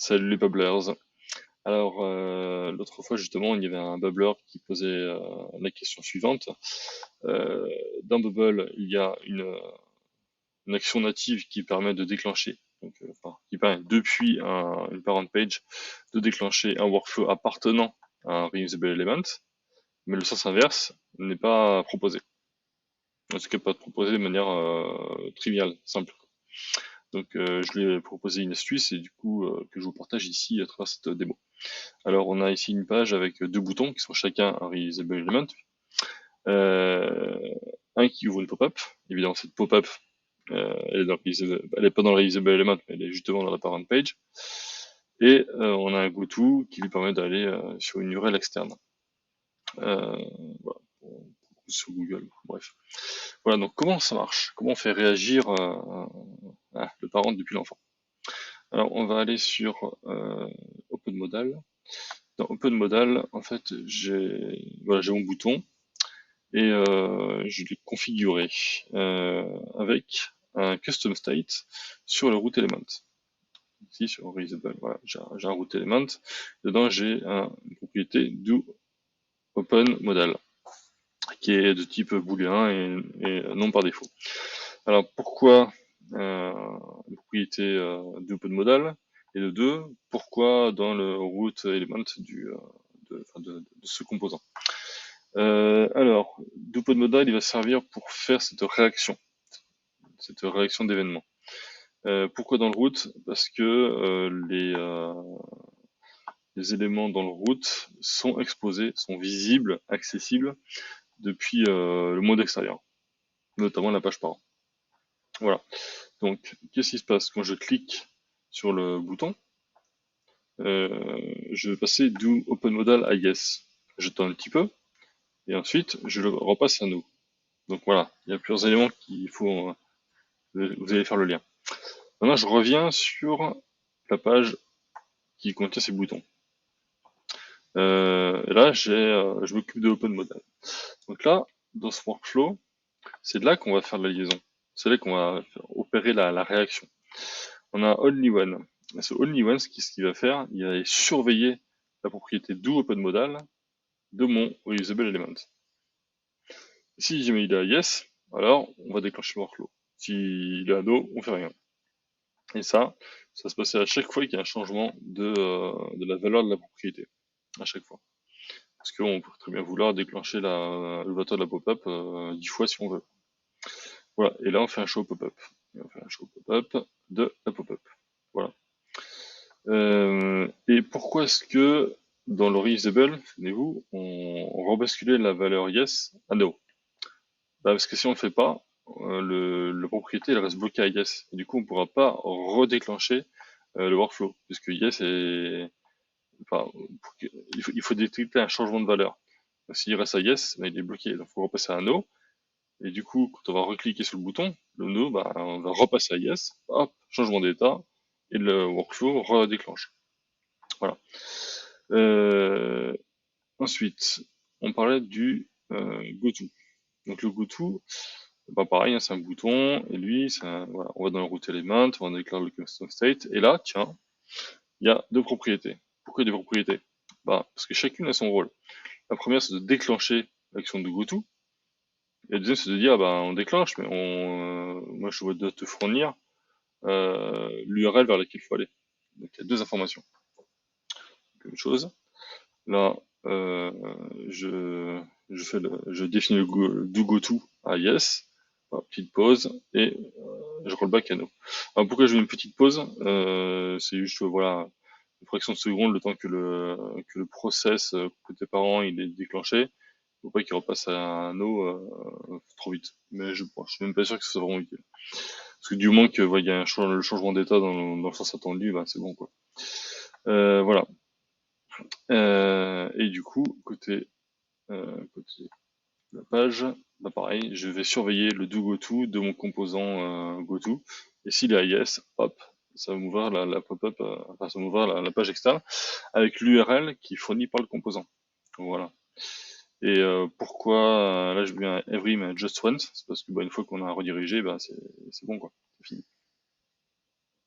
Salut les bubblers. Alors, l'autre fois justement, il y avait un bubbler qui posait la question suivante. Euh, Dans Bubble, il y a une action native qui permet de déclencher, donc, enfin, qui permet depuis une parent page de déclencher un workflow appartenant à un reusable element, mais le sens inverse n'est pas proposé. En tout cas, pas proposé de manière triviale, simple. Donc, je lui ai proposé une astuce et du coup que je vous partage ici à travers cette démo. Alors, on a ici une page avec deux boutons qui sont chacun un reusable element. Euh, un qui ouvre une pop-up. Évidemment, cette pop-up, elle est pas dans le reusable element, mais elle est justement dans la parent page. Et on a un goto qui lui permet d'aller sur une URL externe. Euh, voilà, sur Google, bref. Voilà, donc comment ça marche? Comment on fait réagir le parent depuis l'enfant? Alors, on va aller sur OpenModal. Dans OpenModal, en fait, j'ai mon bouton et je l'ai configuré avec un custom state sur le root element. Ici, sur reusable, voilà, j'ai un root element. Dedans, j'ai une propriété do open modal qui est de type booléen et non par défaut. Alors, pourquoi une propriété do open modal? Et de deux, pourquoi dans le root element de ce composant? Alors, DoPodModal, il va servir pour faire cette réaction d'événement. Pourquoi dans le root? Parce que les éléments dans le root sont exposés, sont visibles, accessibles depuis le monde extérieur, notamment la page parent. Voilà. Donc, qu'est-ce qui se passe quand je clique sur le bouton? Je vais passer do OpenModal à yes. J'attends un petit peu, et ensuite, je le repasse à no. Donc voilà, il y a plusieurs éléments qu'il faut, vous allez faire le lien. Maintenant, je reviens sur la page qui contient ces boutons. Et là, je m'occupe de OpenModal. Donc là, dans ce workflow, c'est de là qu'on va faire la liaison. C'est là qu'on va opérer la réaction. On a only one. Et ce only one, ce qu'il va faire, il va aller surveiller la propriété do OpenModal de mon reusable element. Si jamais il est à yes, alors on va déclencher le workflow. S'il est à no, on fait rien. Et ça se passait à chaque fois qu'il y a un changement de la valeur de la propriété. À chaque fois. Parce qu'on peut très bien vouloir déclencher le vecteur de la pop-up 10 fois si on veut. Voilà. Et là, on fait un show pop-up. Et on fait un show pop-up de la pop-up. Voilà. Et pourquoi est-ce que dans le reusable, souvenez-vous, on rebasculait la valeur yes à no? Parce que si on le fait pas, la propriété elle reste bloquée à yes. Et du coup, on pourra pas redéclencher le workflow, puisque yes est, enfin, il faut détecter un changement de valeur. S'il reste à yes, il est bloqué, donc il faut repasser à no. Et du coup, quand on va recliquer sur le bouton, le no, on va repasser à yes, hop, changement d'état, et le workflow redéclenche. Voilà. Ensuite, on parlait du goto. Donc le goto, pareil, hein, c'est un bouton, et lui, voilà, on va dans le root element, on déclare le custom state, et là, tiens, il y a deux propriétés. Pourquoi des propriétés? Parce que chacune a son rôle. La première, c'est de déclencher l'action de goto, et la deuxième, c'est de dire, on déclenche, mais moi, je dois te fournir l'URL vers laquelle il faut aller. Donc, il y a deux informations. Une chose. Là, je définis le do goto à yes, petite pause, et je rollback à no. Alors pourquoi je mets une petite pause? C'est juste, voilà, une fraction de seconde, le temps que le process côté parent il est déclenché. Faut pas qu'il repasse à un no trop vite. Mais je suis même pas sûr que ce soit vraiment utile. Parce que du moment que il y a le changement d'état dans le sens attendu, c'est bon quoi. Voilà. Et du coup, côté la page, pareil, je vais surveiller le do goto de mon composant goto. Et s'il est à yes, hop, ça va m'ouvrir la pop-up, enfin ça va m'ouvrir la page externe avec l'URL qui est fournie par le composant. Voilà. Et pourquoi là je mets un every mais just once, c'est parce que une fois qu'on a redirigé, c'est bon quoi, c'est fini.